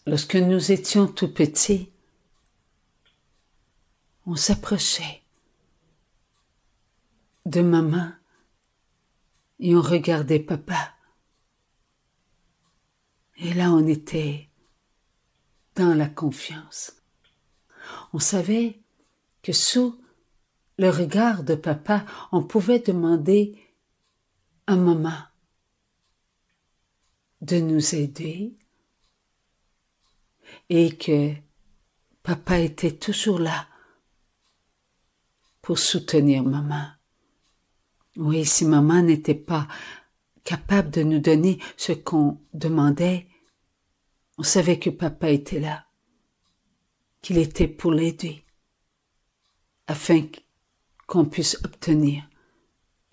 Lorsque nous étions tout petits, on s'approchait de maman et on regardait papa. Et là, on était dans la confiance. On savait que sous le regard de papa, on pouvait demander à maman de nous aider et que papa était toujours là pour soutenir maman. Oui, si maman n'était pas capable de nous donner ce qu'on demandait, on savait que papa était là, qu'il était pour l'aider, afin qu'on puisse obtenir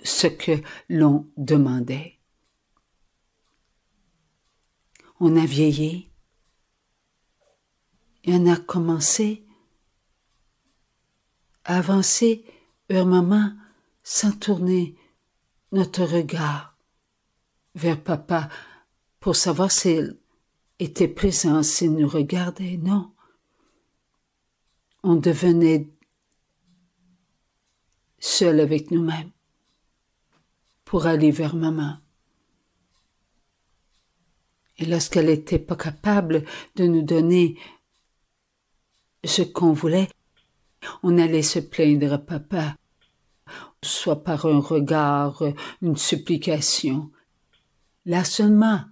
ce que l'on demandait. On a vieilli et on a commencé à avancer vers maman sans tourner notre regard vers papa pour savoir s'il était présent, s'il nous regardait. Non. On devenait seul avec nous-mêmes pour aller vers maman. Et lorsqu'elle n'était pas capable de nous donner ce qu'on voulait, on allait se plaindre à papa, soit par un regard, une supplication. Là seulement,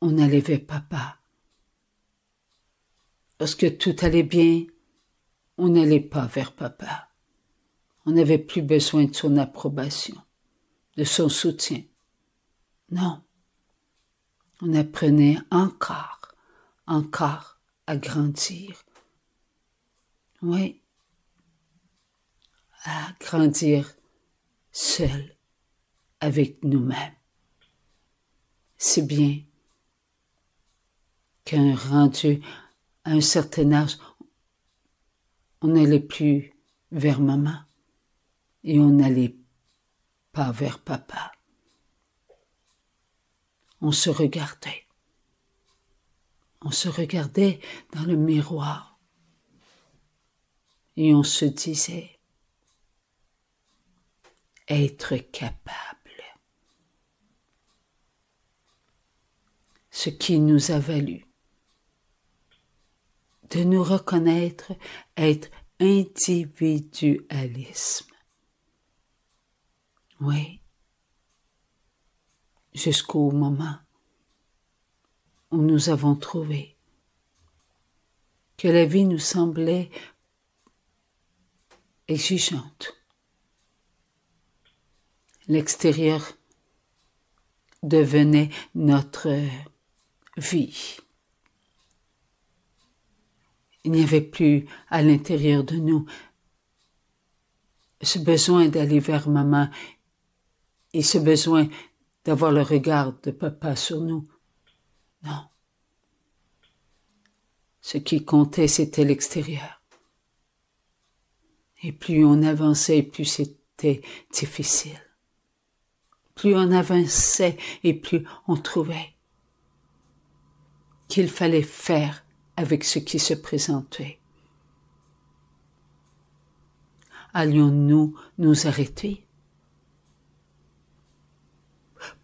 on allait vers papa. Lorsque tout allait bien, on n'allait pas vers papa. On n'avait plus besoin de son approbation, de son soutien. Non. On apprenait encore à grandir. Oui, à grandir seul avec nous-mêmes. C'est bien qu'un rendu à un certain âge, on n'allait plus vers maman et on n'allait pas vers papa. On se regardait. On se regardait dans le miroir et on se disait être capable. Ce qui nous a valu de nous reconnaître être individualisme. Oui. Jusqu'au moment où nous avons trouvé que la vie nous semblait exigeante. L'extérieur devenait notre vie. Il n'y avait plus à l'intérieur de nous ce besoin d'aller vers maman et ce besoin d'avoir le regard de papa sur nous. Non. Ce qui comptait, c'était l'extérieur. Et plus on avançait, plus c'était difficile. Plus on avançait et plus on trouvait qu'il fallait faire avec ce qui se présentait. Allions-nous nous arrêter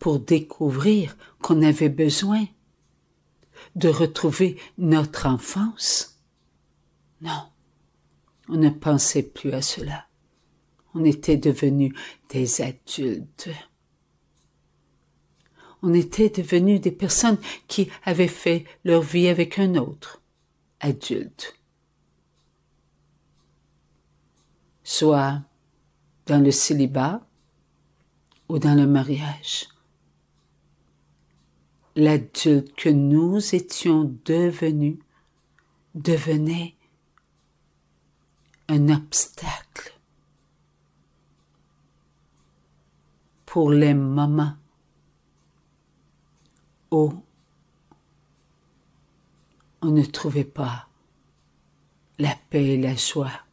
pour découvrir qu'on avait besoin de retrouver notre enfance? Non, on ne pensait plus à cela. On était devenus des adultes. On était devenus des personnes qui avaient fait leur vie avec un autre adulte. Soit dans le célibat ou dans le mariage. L'adulte que nous étions devenus devenait un obstacle pour les moments où on ne trouvait pas la paix et la joie.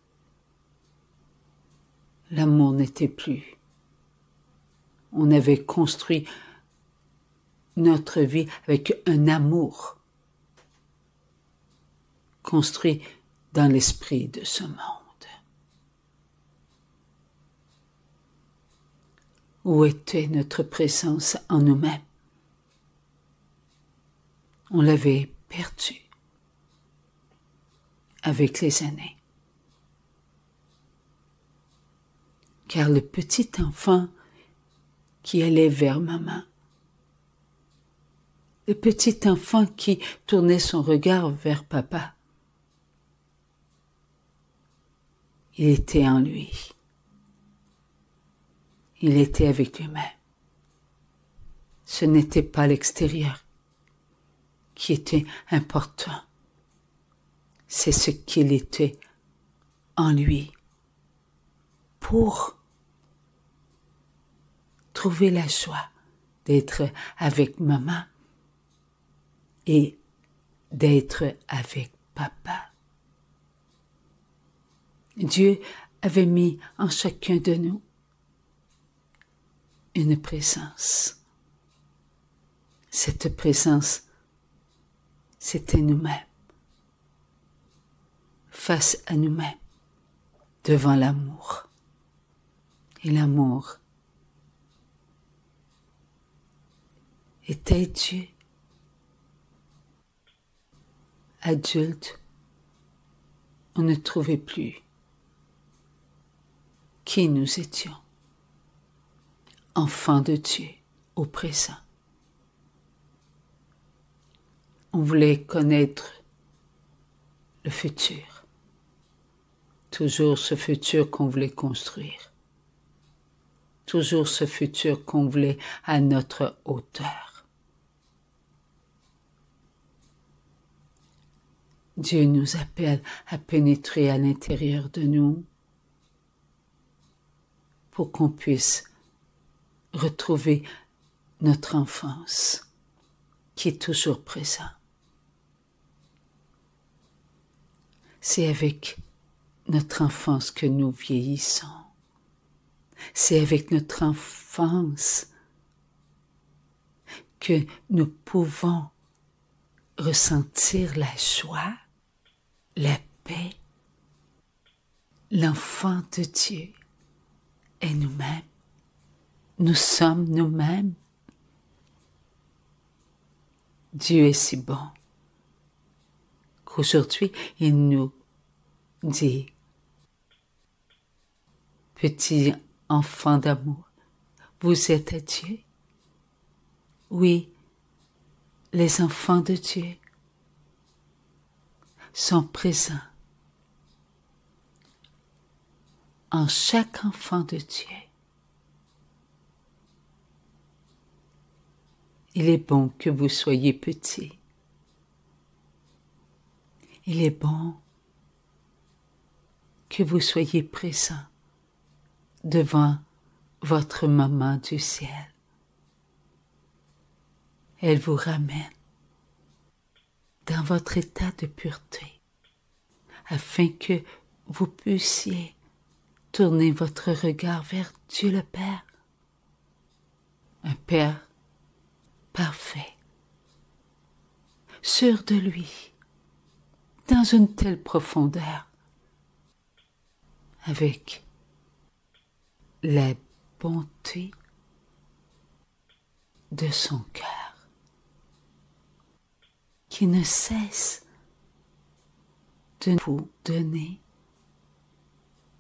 L'amour n'était plus. On avait construit notre vie avec un amour construit dans l'esprit de ce monde. Où était notre présence en nous-mêmes? On l'avait perdue avec les années. Car le petit enfant qui allait vers maman, le petit enfant qui tournait son regard vers papa, il était en lui. Il était avec lui-même. Ce n'était pas l'extérieur qui était important. C'est ce qu'il était en lui pour trouver la joie d'être avec maman et d'être avec papa. Dieu avait mis en chacun de nous une présence. Cette présence, c'était nous-mêmes, face à nous-mêmes, devant l'amour. Et l'amour était Dieu. Adulte, on ne trouvait plus qui nous étions. Enfants de Dieu au présent. On voulait connaître le futur. Toujours ce futur qu'on voulait construire. Toujours ce futur qu'on voulait à notre hauteur. Dieu nous appelle à pénétrer à l'intérieur de nous pour qu'on puisse retrouver notre enfance qui est toujours présent. C'est avec notre enfance que nous vieillissons. C'est avec notre enfance que nous pouvons ressentir la joie, la paix. L'enfant de Dieu est nous-mêmes. Nous sommes nous-mêmes. Dieu est si bon qu'aujourd'hui, il nous dit, petit enfant d'amour, vous êtes à Dieu. Oui, les enfants de Dieu sont présents en chaque enfant de Dieu. Il est bon que vous soyez petits. Il est bon que vous soyez présents devant votre maman du ciel. Elle vous ramène dans votre état de pureté afin que vous puissiez tourner votre regard vers Dieu le Père, un Père parfait, sûr de lui, dans une telle profondeur, avec la bonté de son cœur, qui ne cesse de vous donner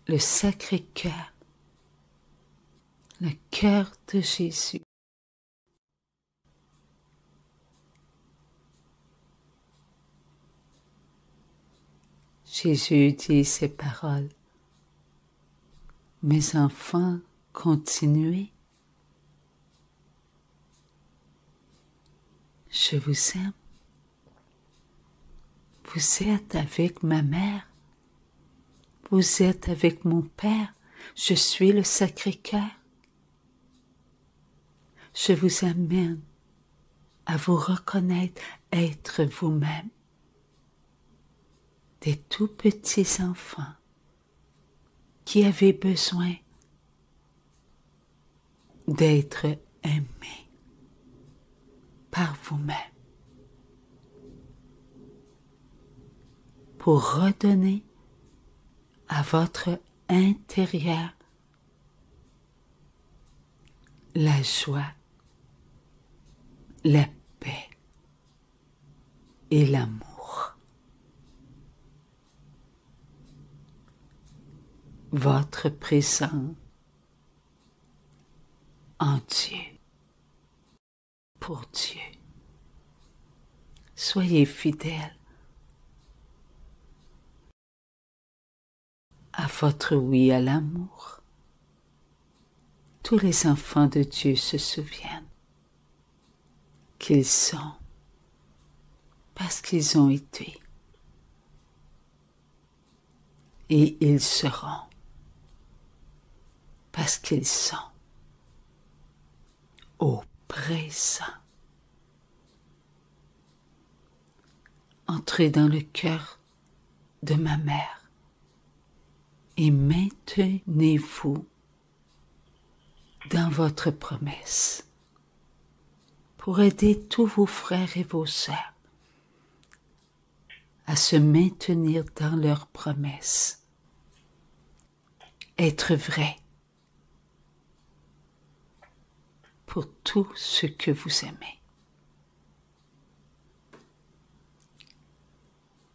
le Sacré-Cœur, le cœur de Jésus. Jésus dit ces paroles. Mes enfants, continuez. Je vous aime. Vous êtes avec ma mère. Vous êtes avec mon Père. Je suis le Sacré-Cœur. Je vous amène à vous reconnaître être vous-même. Des tout petits enfants qui avaient besoin d'être aimés par vous-même. pour redonner à votre intérieur la joie, la paix et l'amour. Votre présent en Dieu, pour Dieu. Soyez fidèles à votre oui à l'amour. Tous les enfants de Dieu se souviennent qu'ils sont parce qu'ils ont été et ils seront parce qu'ils sont au présent. Entrez dans le cœur de ma mère et maintenez-vous dans votre promesse pour aider tous vos frères et vos sœurs à se maintenir dans leur promesse. Être vrai pour tout ce que vous aimez.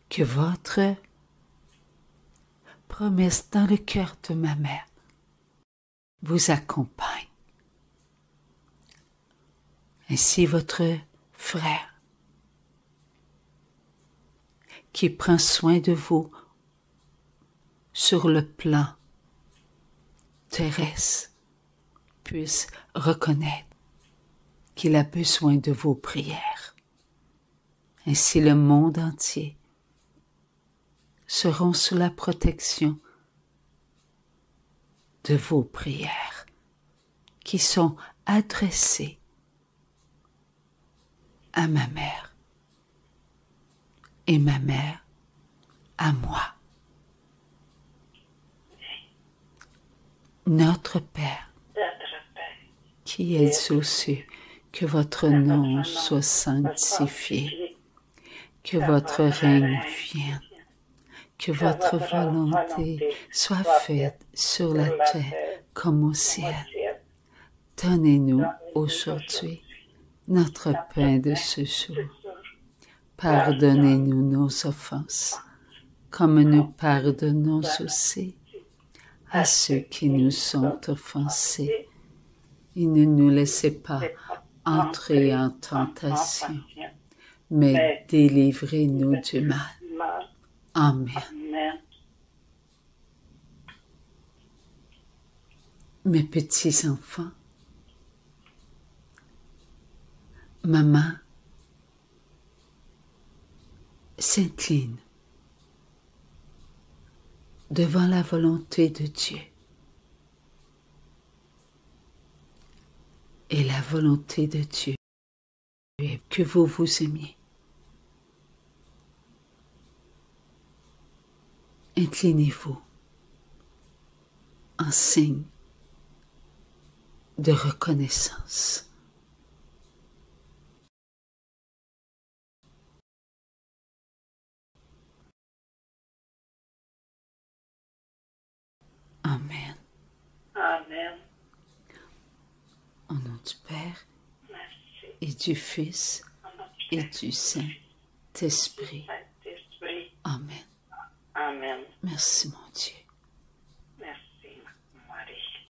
Que votre promesse dans le cœur de ma mère vous accompagne. Ainsi votre frère qui prend soin de vous sur le plan terrestre puisse reconnaître qu'il a besoin de vos prières. Ainsi le monde entier seront sous la protection de vos prières qui sont adressées à ma mère et ma mère à moi. Notre Père, qui es aux cieux, que votre nom soit sanctifié, que votre règne vienne, que votre volonté soit faite sur la terre comme au ciel. Donnez-nous aujourd'hui notre pain de ce jour. Pardonnez-nous nos offenses, comme nous pardonnons aussi à ceux qui nous sont offensés. Et ne nous laissez pas entrer en tentation, mais délivrez-nous du mal. Amen. Mes petits enfants, maman s'incline devant la volonté de Dieu. Et la volonté de Dieu est que vous vous aimiez. Inclinez-vous en signe de reconnaissance. Amen. Amen. Au nom du Père Merci. et du Fils et du Saint-Esprit. Saint-Esprit. Amen. Amen. Merci mon Dieu.